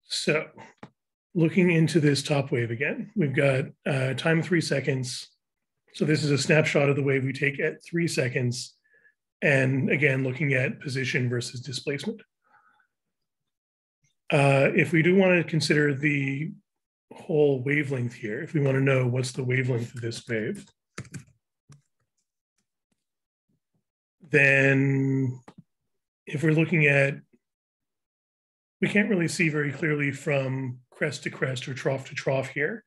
So looking into this top wave again, we've got time 3 seconds. So this is a snapshot of the wave we take at 3 seconds. And again, looking at position versus displacement. If we do want to consider the whole wavelength here, if we want to know what's the wavelength of this wave, then if we're looking at, we can't really see very clearly from crest to crest or trough to trough here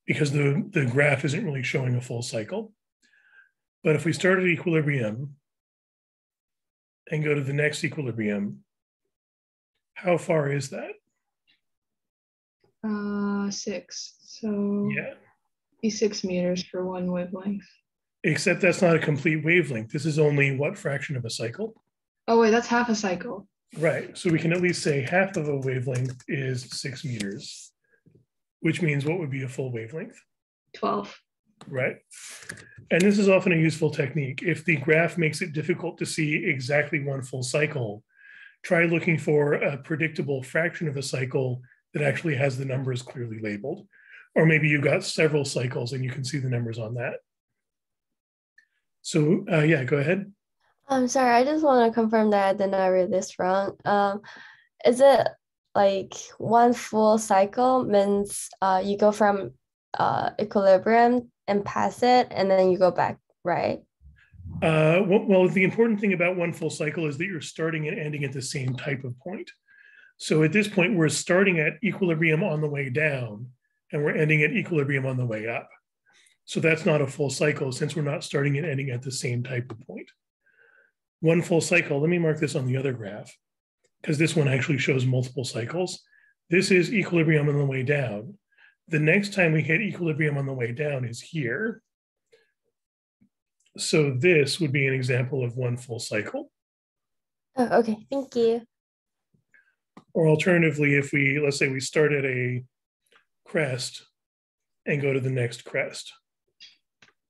because the graph isn't really showing a full cycle. But if we start at equilibrium and go to the next equilibrium, how far is that? 6. So yeah, be 6 meters for one wavelength. Except that's not a complete wavelength. This is only what fraction of a cycle? Oh wait, that's half a cycle. Right, so we can at least say half of a wavelength is 6 meters, which means what would be a full wavelength? 12. Right, and this is often a useful technique. If the graph makes it difficult to see exactly one full cycle, try looking for a predictable fraction of a cycle that actually has the numbers clearly labeled. Or maybe you've got several cycles and you can see the numbers on that. So yeah, go ahead. I'm sorry, I just want to confirm that I did not read this wrong. Is it like one full cycle means you go from equilibrium and pass it, and then you go back, right? Well, the important thing about one full cycle is that you're starting and ending at the same type of point. So at this point, we're starting at equilibrium on the way down, and we're ending at equilibrium on the way up. So that's not a full cycle since we're not starting and ending at the same type of point. One full cycle, let me mark this on the other graph, because this one actually shows multiple cycles. This is equilibrium on the way down. The next time we hit equilibrium on the way down is here. So this would be an example of one full cycle. Oh, okay, thank you. Or alternatively, if we, let's say we start at a crest and go to the next crest.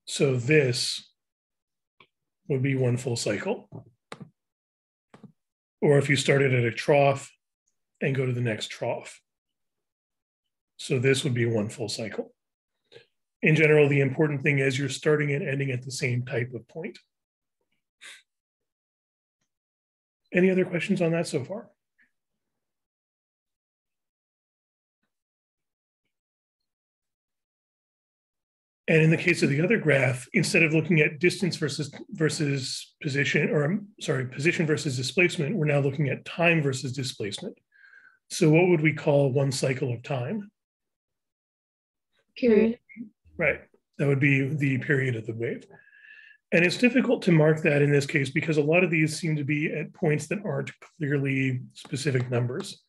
So this would be one full cycle. Or if you started at a trough and go to the next trough. So this would be one full cycle. In general, the important thing is you're starting and ending at the same type of point. Any other questions on that so far? And in the case of the other graph, instead of looking at distance versus position, or sorry, position versus displacement, we're now looking at time versus displacement. So what would we call one cycle of time? Period. Right, that would be the period of the wave. And it's difficult to mark that in this case because a lot of these seem to be at points that aren't clearly specific numbers.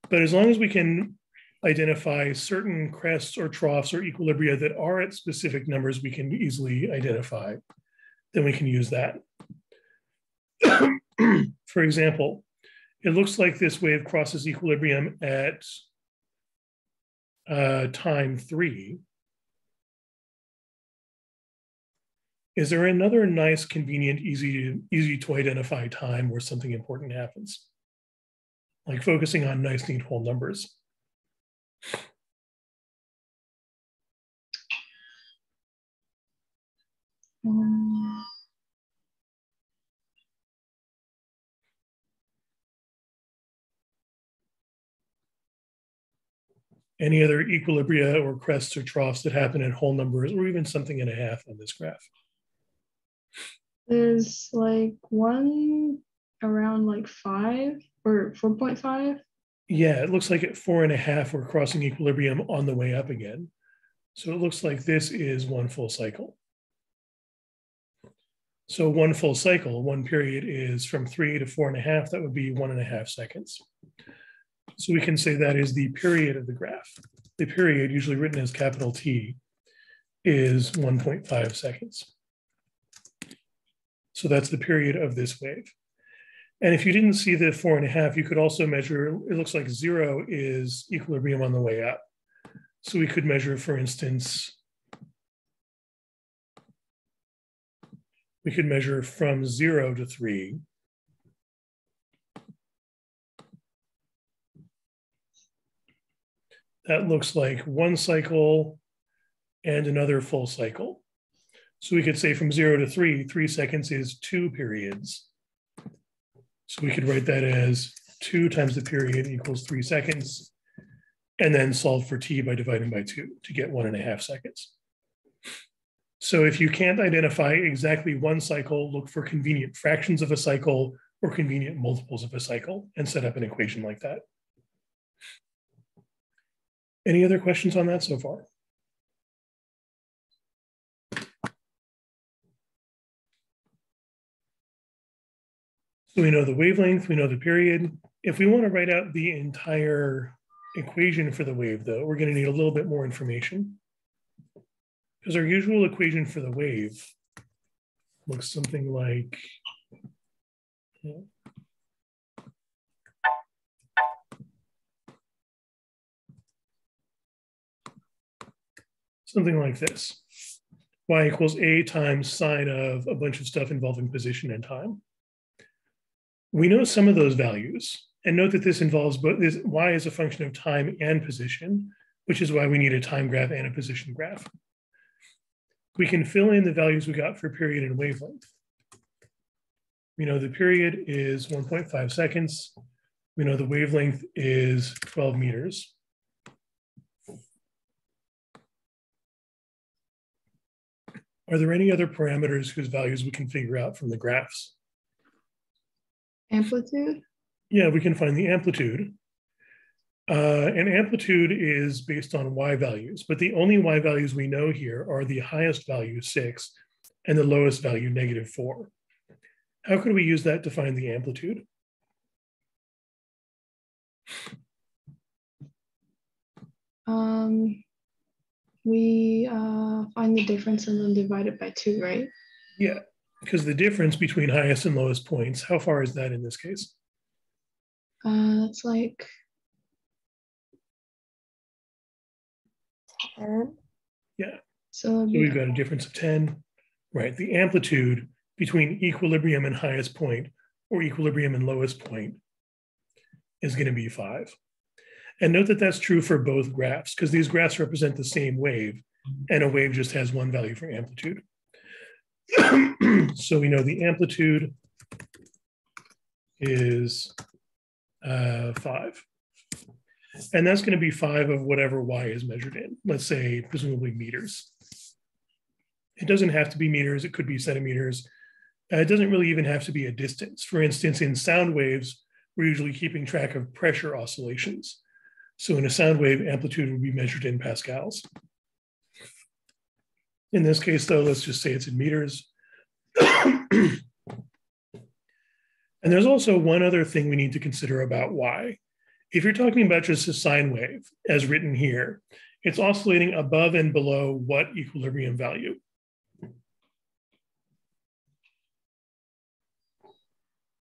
But as long as we can identify certain crests or troughs or equilibria that are at specific numbers we can easily identify, then we can use that. For example, it looks like this wave crosses equilibrium at time 3. Is there another nice, convenient, easy to identify time where something important happens? Like focusing on nice, neat whole numbers. Any other equilibria or crests or troughs that happen at whole numbers, or even something and a half on this graph? There's like one around like 5 or 4.5. Yeah, it looks like at 4.5, we're crossing equilibrium on the way up again. So it looks like this is one full cycle. So one full cycle, one period is from 3 to 4.5, that would be 1.5 seconds. So we can say that is the period of the graph. The period, usually written as capital T, is 1.5 seconds. So that's the period of this wave. And if you didn't see the 4.5, you could also measure, it looks like 0 is equilibrium on the way up. So we could measure, for instance, we could measure from 0 to 3. that looks like one cycle and another full cycle. So we could say from 0 to 3 seconds is 2 periods. So we could write that as 2 times the period equals 3 seconds, and then solve for t by dividing by 2 to get 1.5 seconds. So if you can't identify exactly one cycle, look for convenient fractions of a cycle or convenient multiples of a cycle and set up an equation like that. Any other questions on that so far? So we know the wavelength, we know the period. If we want to write out the entire equation for the wave, though, we're going to need a little bit more information. Because our usual equation for the wave looks something like, something like this. Y equals a times sine of a bunch of stuff involving position and time. We know some of those values, and note that this involves both this y is a function of time and position, which is why we need a time graph and a position graph. We can fill in the values we got for period and wavelength. We know the period is 1.5 seconds. We know the wavelength is 12 meters. Are there any other parameters whose values we can figure out from the graphs? Amplitude? Yeah, we can find the amplitude. And amplitude is based on y values, but the only y values we know here are the highest value, 6, and the lowest value, -4. How could we use that to find the amplitude? We find the difference and then divide it by 2, right? Yeah, because the difference between highest and lowest points, how far is that in this case? That's like 10. Yeah, so we've got a difference of 10, right? The amplitude between equilibrium and highest point or equilibrium and lowest point is going to be 5. And note that that's true for both graphs, because these graphs represent the same wave, and a wave just has one value for amplitude. So we know the amplitude is 5. And that's going to be 5 of whatever y is measured in, let's say presumably meters. It doesn't have to be meters, it could be centimeters. It doesn't really even have to be a distance. For instance, in sound waves, we're usually keeping track of pressure oscillations. So in a sound wave, amplitude would be measured in pascals. In this case, though, let's just say it's in meters. And there's also one other thing we need to consider about y. If you're talking about just a sine wave, as written here, it's oscillating above and below what equilibrium value?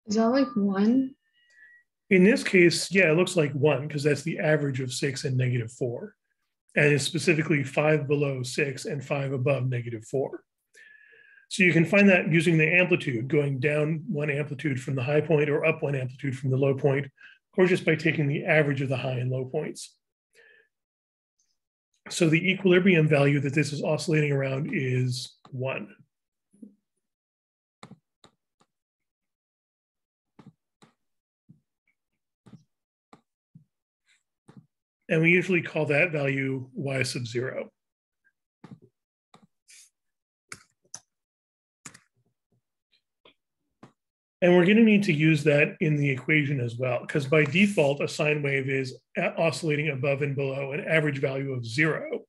is that like 1? In this case, yeah, it looks like 1, because that's the average of 6 and -4. And it's specifically 5 below 6 and 5 above -4. So you can find that using the amplitude, going down one amplitude from the high point or up one amplitude from the low point, or just by taking the average of the high and low points. So the equilibrium value that this is oscillating around is 1. And we usually call that value y sub 0. And we're going to need to use that in the equation as well, because by default, a sine wave is oscillating above and below an average value of 0.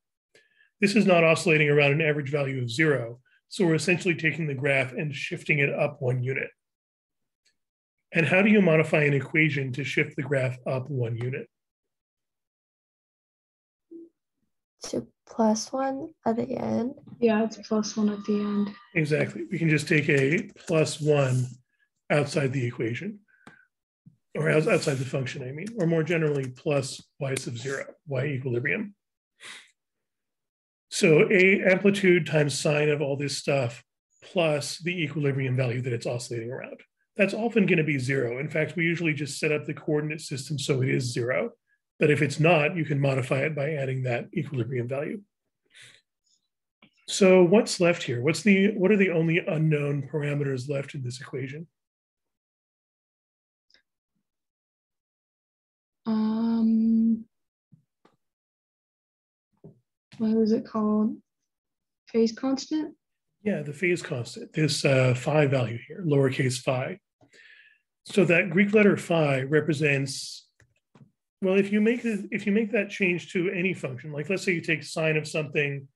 This is not oscillating around an average value of 0. So we're essentially taking the graph and shifting it up 1 unit. And how do you modify an equation to shift the graph up 1 unit? To +1 at the end. Yeah, it's +1 at the end. Exactly. We can just take a +1 outside the equation, or outside the function, I mean, or more generally, plus y sub 0, y equilibrium. So a amplitude times sine of all this stuff plus the equilibrium value that it's oscillating around. That's often going to be 0. In fact, we usually just set up the coordinate system so it is 0. But if it's not, you can modify it by adding that equilibrium value. So what's left here? What are the only unknown parameters left in this equation? What was it called? Phase constant? Yeah, the phase constant, this phi value here, lowercase phi. So that Greek letter phi represents, well, if you make that change to any function, like let's say you take sine of something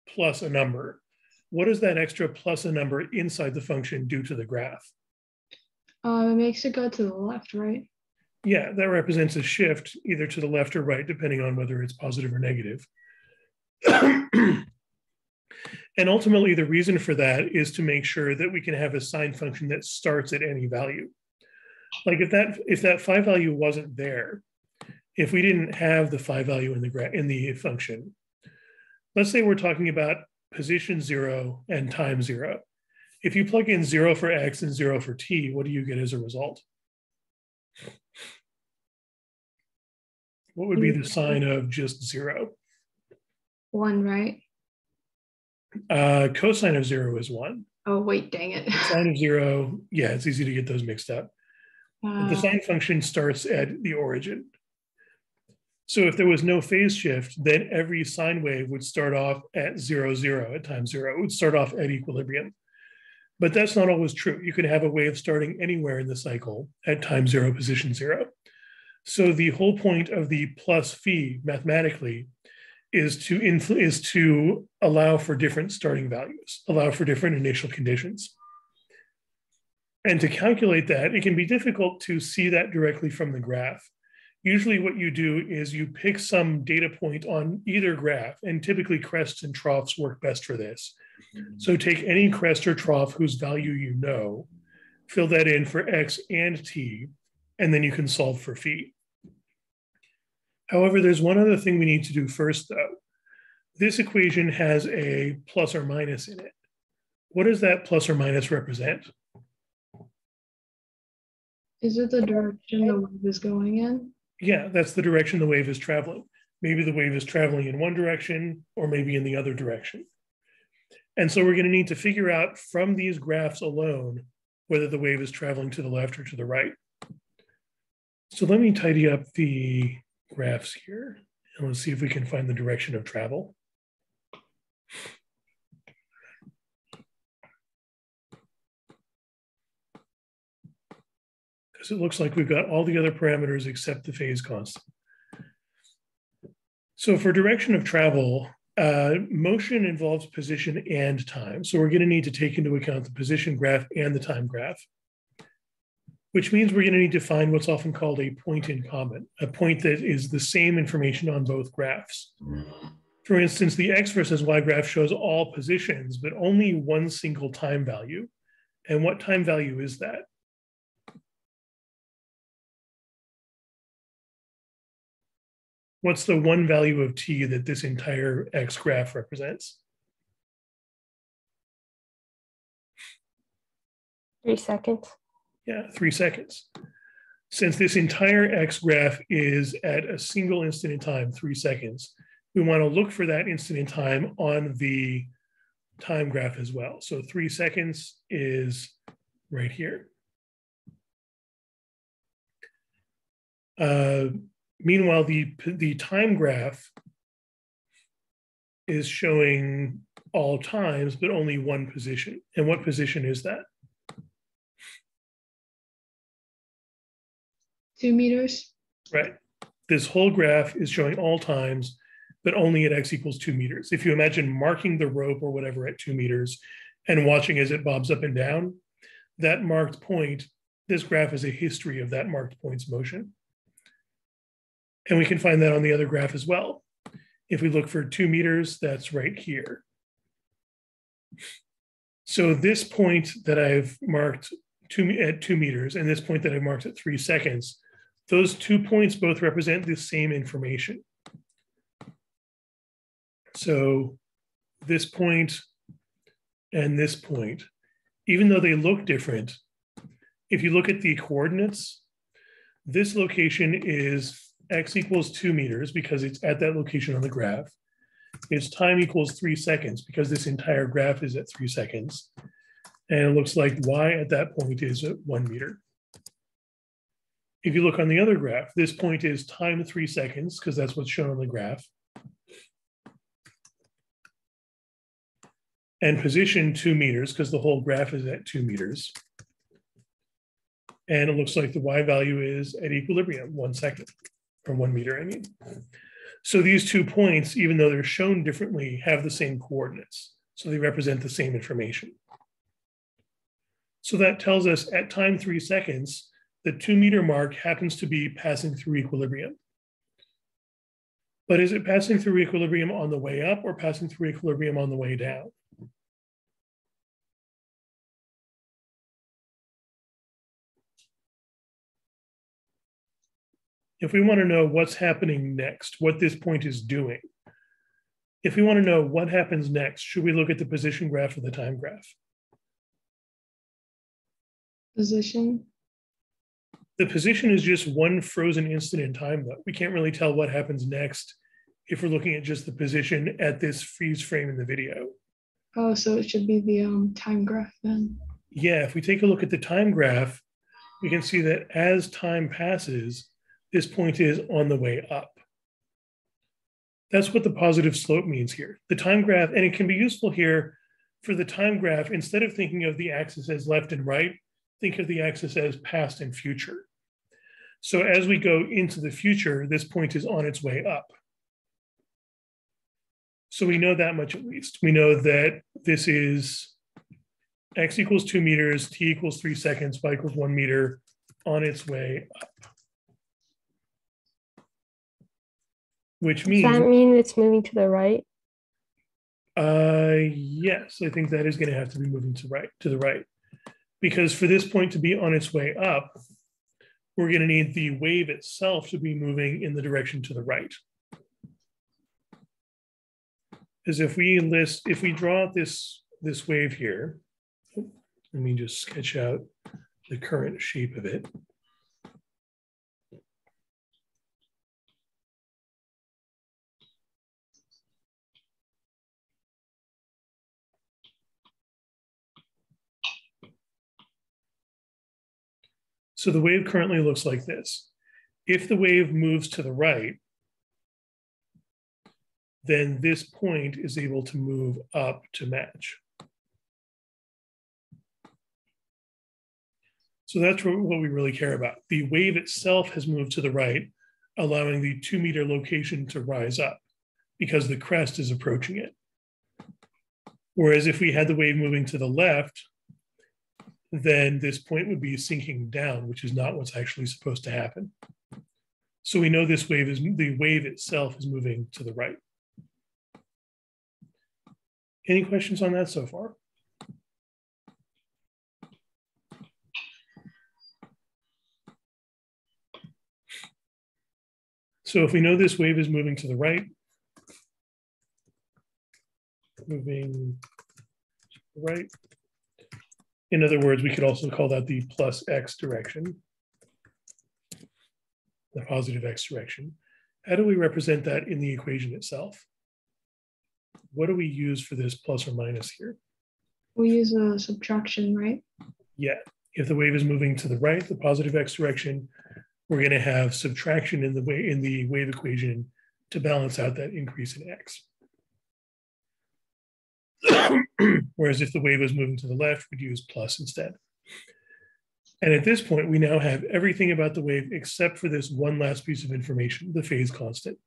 plus a number, what does that extra plus a number inside the function do to the graph? It makes it go to the left, right? Yeah, that represents a shift either to the left or right, depending on whether it's positive or negative. And ultimately, the reason for that is to make sure that we can have a sine function that starts at any value. Like if that phi value wasn't there, if we didn't have the phi value in the function, let's say we're talking about position 0 and time 0. If you plug in 0 for x and 0 for t, what do you get as a result? What would be the sign of just 0? 1, right? Cosine of 0 is 1. Oh, wait, dang it. Sine of 0, yeah, it's easy to get those mixed up. But the sine function starts at the origin. So if there was no phase shift, then every sine wave would start off at 0, 0, at time 0. It would start off at equilibrium. But that's not always true. You can have a wave starting anywhere in the cycle at time 0, position 0. So the whole point of the plus phi mathematically is to allow for different starting values, allow for different initial conditions. And to calculate that, it can be difficult to see that directly from the graph. Usually what you do is you pick some data point on either graph, and typically crests and troughs work best for this. So take any crest or trough whose value you know, fill that in for x and t, and then you can solve for phi. However, there's one other thing we need to do first, though. This equation has a plus or minus in it. What does that plus or minus represent? Is it the direction the wave is going in? Yeah, that's the direction the wave is traveling. Maybe the wave is traveling in one direction or maybe in the other direction. And so we're going to need to figure out from these graphs alone whether the wave is traveling to the left or to the right. So let me tidy up the graphs here and let's see if we can find the direction of travel. Because it looks like we've got all the other parameters except the phase constant. So for direction of travel, motion involves position and time. So we're going to need to take into account the position graph and the time graph, which means we're going to need to find what's often called a point in common, a point that is the same information on both graphs. For instance, the x versus y graph shows all positions, but only one single time value. And what time value is that? What's the one value of t that this entire x graph represents? 3 seconds. Yeah, 3 seconds. Since this entire x graph is at a single instant in time, 3 seconds, we want to look for that instant in time on the time graph as well. So 3 seconds is right here. Meanwhile, the time graph is showing all times, but only one position. And what position is that? 2 meters. Right. This whole graph is showing all times, but only at x equals 2 meters. If you imagine marking the rope or whatever at 2 meters and watching as it bobs up and down, that marked point, this graph is a history of that marked point's motion. And we can find that on the other graph as well. If we look for 2 meters, that's right here. So this point that I've marked at 2 meters and this point that I've marked at 3 seconds, those 2 points both represent the same information. So this point and this point, even though they look different, if you look at the coordinates, this location is x equals 2 meters because it's at that location on the graph. Its time equals 3 seconds because this entire graph is at 3 seconds. And it looks like y at that point is at 1 meter. If you look on the other graph, this point is time 3 seconds because that's what's shown on the graph. And position 2 meters because the whole graph is at 2 meters. And it looks like the y value is at equilibrium, 1 second, or 1 meter, I mean. So these 2 points, even though they're shown differently, have the same coordinates. So they represent the same information. So that tells us at time 3 seconds, the 2 meter mark happens to be passing through equilibrium. But is it passing through equilibrium on the way up or passing through equilibrium on the way down? If we want to know what's happening next, what this point is doing, if we want to know what happens next, should we look at the position graph or the time graph? Position. The position is just one frozen instant in time, though. We can't really tell what happens next if we're looking at just the position at this freeze frame in the video. Oh, so it should be the time graph then. Yeah, if we take a look at the time graph, we can see that as time passes, this point is on the way up. That's what the positive slope means here. The time graph, and it can be useful here for the time graph, instead of thinking of the axis as left and right, think of the axis as past and future. So as we go into the future, this point is on its way up. So we know that much at least. We know that this is x equals 2 meters, t equals 3 seconds, y equals 1 meter on its way up. Which means— Does that mean it's moving to the right? Yes, I think that is going to have to be moving to the right. Because for this point to be on its way up, we're going to need the wave itself to be moving in the direction to the right. Because if we draw out this wave here, let me just sketch out the current shape of it. So the wave currently looks like this. If the wave moves to the right, then this point is able to move up to match. So that's what we really care about. The wave itself has moved to the right, allowing the 2 meter location to rise up because the crest is approaching it. Whereas if we had the wave moving to the left, then this point would be sinking down, which is not what's actually supposed to happen. So we know this wave the wave itself is moving to the right. Any questions on that so far? So if we know this wave is moving to the right, moving to the right. In other words, we could also call that the plus x direction, the positive x direction. How do we represent that in the equation itself? What do we use for this plus or minus here? We use a subtraction, right? Yeah, if the wave is moving to the right, the positive x direction, we're going to have subtraction in the wave equation to balance out that increase in x. Whereas if the wave was moving to the left, we'd use plus instead. And at this point, we now have everything about the wave except for this one last piece of information, the phase constant.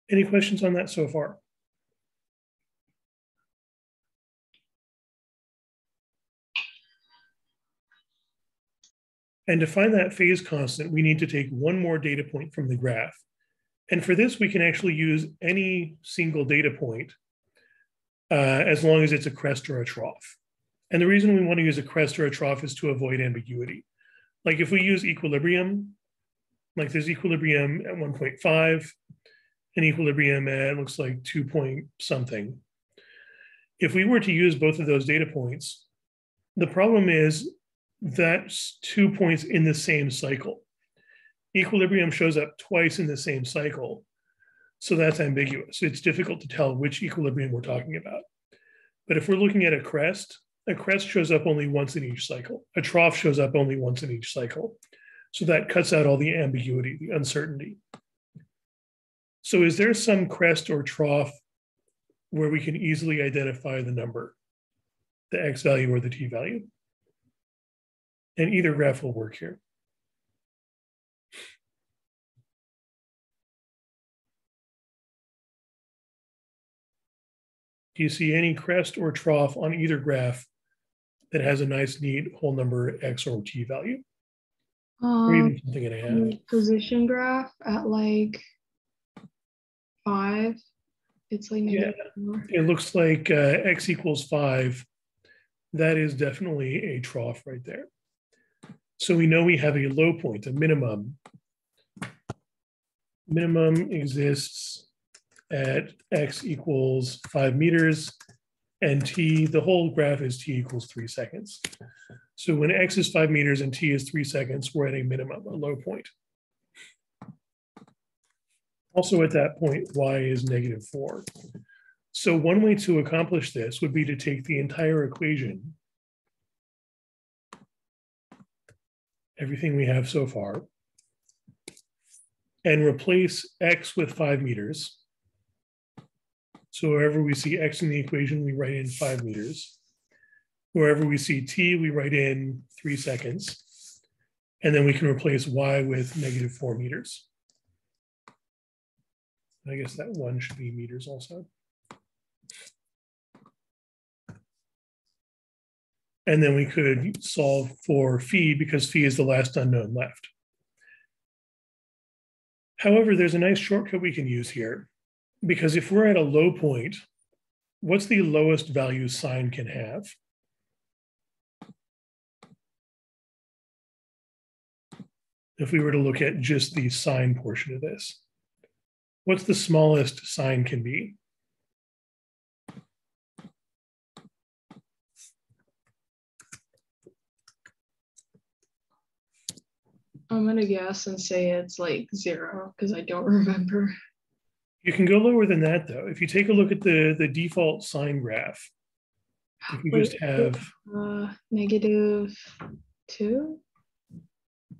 Any questions on that so far? And to find that phase constant, we need to take one more data point from the graph. And for this, we can actually use any single data point as long as it's a crest or a trough. And the reason we want to use a crest or a trough is to avoid ambiguity. Like if we use equilibrium, like there's equilibrium at 1.5 and equilibrium at looks like 2 point something. If we were to use both of those data points, the problem is that's 2 points in the same cycle. Equilibrium shows up twice in the same cycle. So that's ambiguous. It's difficult to tell which equilibrium we're talking about. But if we're looking at a crest shows up only once in each cycle. A trough shows up only once in each cycle. So that cuts out all the ambiguity, the uncertainty. So is there some crest or trough where we can easily identify the number, the x value or the t value? And either graph will work here. Do you see any crest or trough on either graph that has a nice, neat whole number x or t value? Or even something and a half? Position graph at like 5. It's like negative 4. It looks like x equals 5. That is definitely a trough right there. So we know we have a low point, a minimum. Minimum exists at x equals 5 meters, and t, the whole graph is t equals 3 seconds. So when x is 5 meters and t is 3 seconds, we're at a minimum, a low point. Also at that point, y is negative 4. So one way to accomplish this would be to take the entire equation, everything we have so far, and replace x with 5 meters. So wherever we see x in the equation, we write in 5 meters. Wherever we see t, we write in 3 seconds. And then we can replace y with negative 4 meters. I guess that 1 should be meters also. And then we could solve for phi because phi is the last unknown left. However, there's a nice shortcut we can use here, because if we're at a low point, what's the lowest value sine can have? If we were to look at just the sine portion of this, what's the smallest sine can be? I'm gonna guess and say it's like 0 because I don't remember. You can go lower than that though. If you take a look at the default sine graph, if you just have negative 2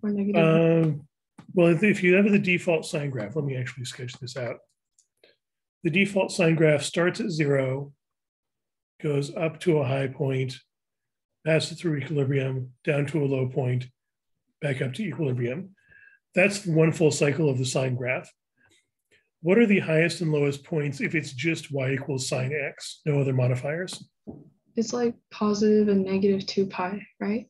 or negative. Well, if you have the default sine graph, let me actually sketch this out. The default sine graph starts at 0, goes up to a high point, passes through equilibrium, down to a low point, back up to equilibrium. That's one full cycle of the sine graph. What are the highest and lowest points if it's just y equals sine x, no other modifiers? It's like positive and negative 2 pi, right?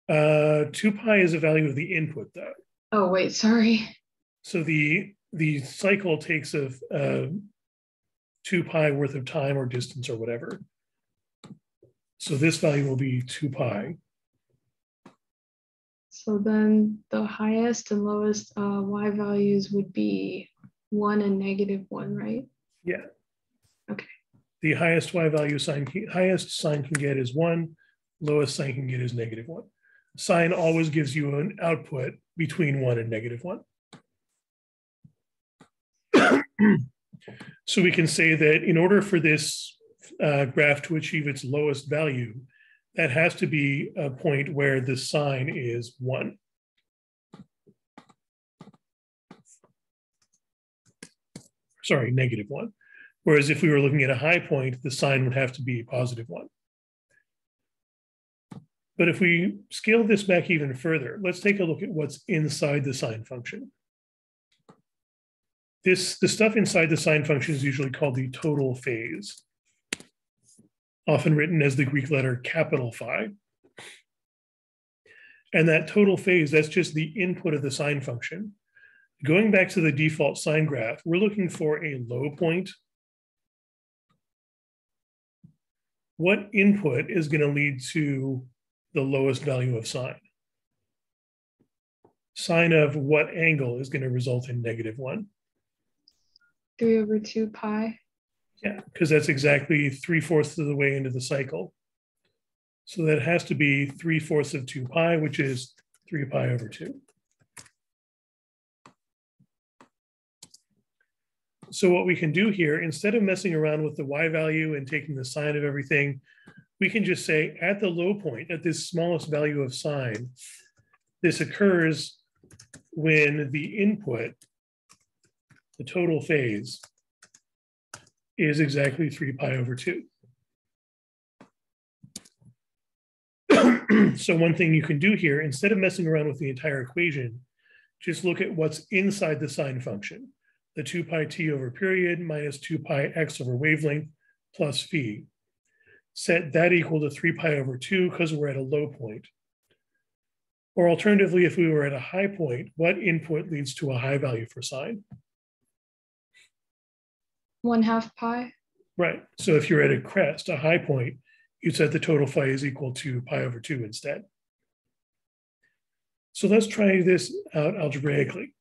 2 pi is a value of the input though. Oh, wait, sorry. So the cycle takes of 2 pi worth of time or distance or whatever. So this value will be 2 pi. So then the highest and lowest y values would be 1 and negative 1, right? Yeah. Okay. The highest y value highest sine can get is 1, lowest sine can get is negative 1. Sine always gives you an output between 1 and negative 1. So we can say that in order for this graph to achieve its lowest value, that has to be a point where the sine is 1. Sorry, negative 1. Whereas if we were looking at a high point, the sine would have to be positive 1. But if we scale this back even further, let's take a look at what's inside the sine function. The stuff inside the sine function is usually called the total phase, often written as the Greek letter capital phi. And that total phase, that's just the input of the sine function. Going back to the default sine graph, we're looking for a low point. What input is going to lead to the lowest value of sine? Sine of what angle is going to result in negative 1? 3/2 pi. Yeah, because that's exactly 3/4 of the way into the cycle. So that has to be 3/4 of 2 pi, which is 3 pi over 2. So what we can do here, instead of messing around with the y value and taking the sine of everything, we can just say at the low point, at this smallest value of sine, this occurs when the input, the total phase, is exactly 3 pi over 2. So one thing you can do here, instead of messing around with the entire equation, just look at what's inside the sine function, the 2 pi t over period minus 2 pi x over wavelength plus phi. Set that equal to 3 pi over 2 because we're at a low point. Or alternatively, if we were at a high point, what input leads to a high value for sine? 1/2 pi. Right. So if you're at a crest, a high point, you set the total phi is equal to pi over 2 instead. So let's try this out algebraically.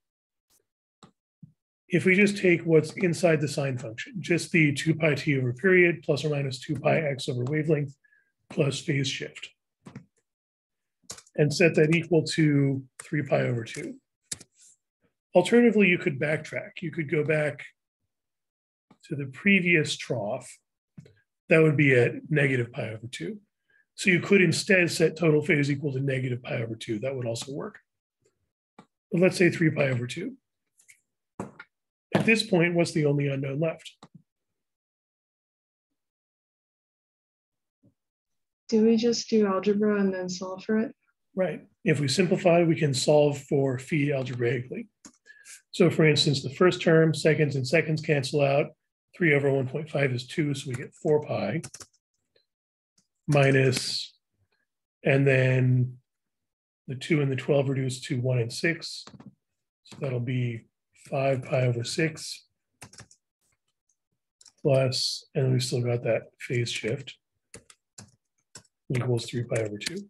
If we just take what's inside the sine function, just the 2 pi t over period plus or minus 2 pi x over wavelength plus phase shift, and set that equal to 3 pi over 2. Alternatively, you could backtrack. You could go back to the previous trough. That would be at negative pi over 2. So you could instead set total phase equal to negative pi over 2. That would also work. But let's say 3 pi over 2. At this point, what's the only unknown left? Do we just do algebra and then solve for it? Right. If we simplify, we can solve for phi algebraically. So for instance, the first term, seconds and seconds cancel out. 3 over 1.5 is 2, so we get 4 pi minus, and then the 2 and the 12 reduce to 1 and 6. So that'll be 5 pi over 6 plus, and then we still got that phase shift, equals 3 pi over 2.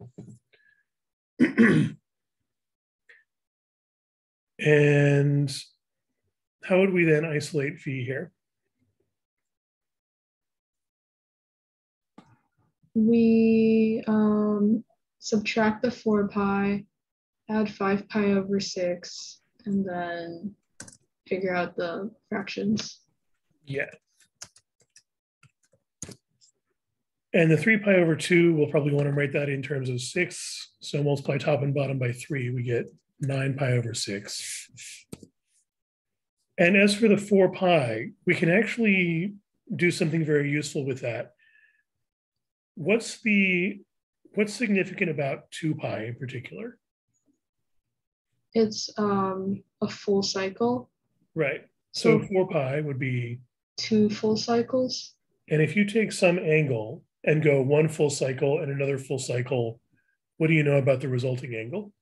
And how would we then isolate phi here? We subtract the 4 pi, add 5 pi over 6, and then figure out the fractions. Yeah. And the 3 pi over 2, we'll probably want to write that in terms of 6. So multiply top and bottom by 3, we get 9 pi over 6. And as for the 4 pi, we can actually do something very useful with that. What's significant about 2 pi in particular? It's a full cycle. Right. So 4 pi would be 2 full cycles. And if you take some angle and go one full cycle and another full cycle, what do you know about the resulting angle?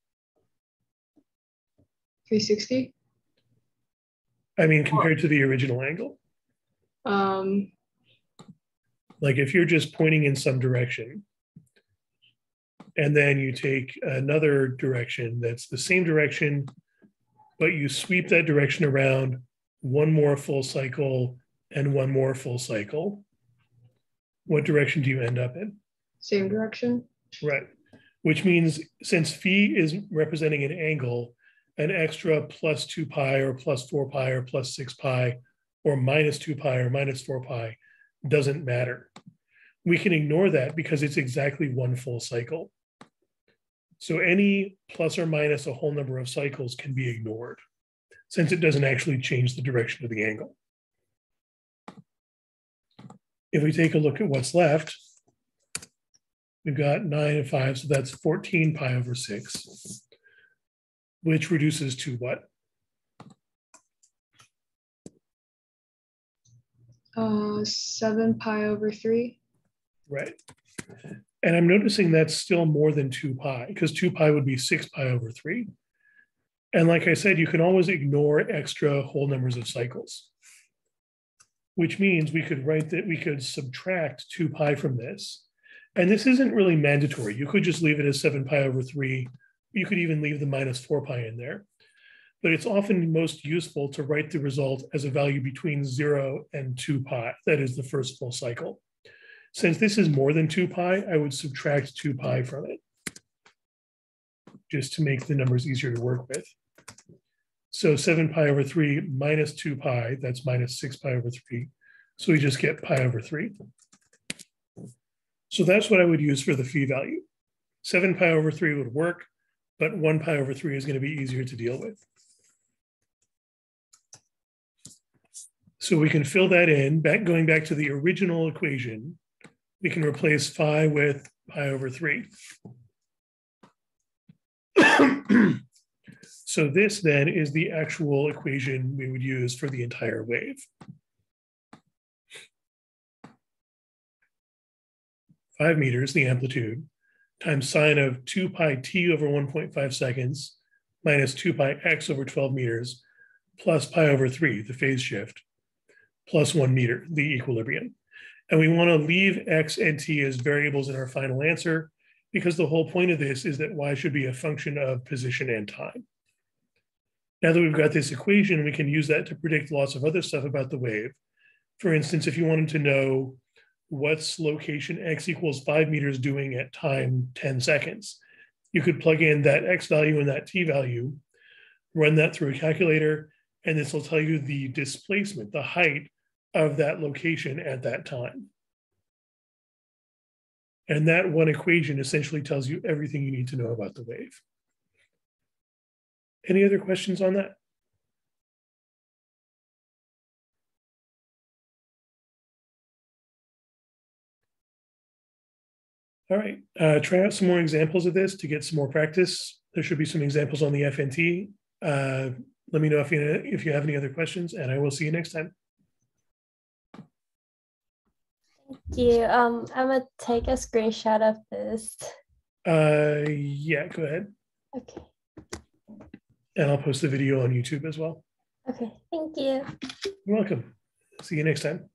360. I mean, compared to the original angle. Like if you're just pointing in some direction and then you take another direction that's the same direction, but you sweep that direction around one more full cycle and one more full cycle, what direction do you end up in? Same direction. Right. Which means since phi is representing an angle, an extra plus 2 pi or plus 4 pi or plus 6 pi or minus 2 pi or minus 4 pi doesn't matter. We can ignore that because it's exactly one full cycle. So any plus or minus a whole number of cycles can be ignored since it doesn't actually change the direction of the angle. If we take a look at what's left, we've got 9 and 5, so that's 14 pi over 6, which reduces to what? 7 pi over 3. Right. And I'm noticing that's still more than 2 pi because 2 pi would be 6 pi over 3. And like I said, you can always ignore extra whole numbers of cycles, which means we could write that we could subtract 2 pi from this. And this isn't really mandatory. You could just leave it as 7 pi over 3. You could even leave the minus 4 pi in there. But it's often most useful to write the result as a value between 0 and 2 pi. That is the first full cycle. Since this is more than 2 pi, I would subtract 2 pi from it, just to make the numbers easier to work with. So 7 pi over 3 minus 2 pi, that's minus 6 pi over 3. So we just get pi over 3. So that's what I would use for the phi value. 7 pi over 3 would work, but 1 pi over 3 is going to be easier to deal with. So we can fill that in, going back to the original equation, we can replace phi with pi over 3. So this then is the actual equation we would use for the entire wave. 5 meters, the amplitude, times sine of 2 pi t over 1.5 seconds minus 2 pi x over 12 meters plus pi over 3, the phase shift, plus 1 meter, the equilibrium. And we want to leave x and t as variables in our final answer because the whole point of this is that y should be a function of position and time. Now that we've got this equation, we can use that to predict lots of other stuff about the wave. For instance, if you wanted to know what's location x equals 5 meters doing at time 10 seconds, you could plug in that x value and that t value, run that through a calculator, and this will tell you the displacement, the height of that location at that time. And that one equation essentially tells you everything you need to know about the wave. Any other questions on that? All right, try out some more examples of this to get some more practice. There should be some examples on the FNT. Let me know if you have any other questions, and I will see you next time. Thank you. I'm gonna take a screenshot of this. Yeah, go ahead. Okay. And I'll post the video on YouTube as well. Okay, thank you. You're welcome. See you next time.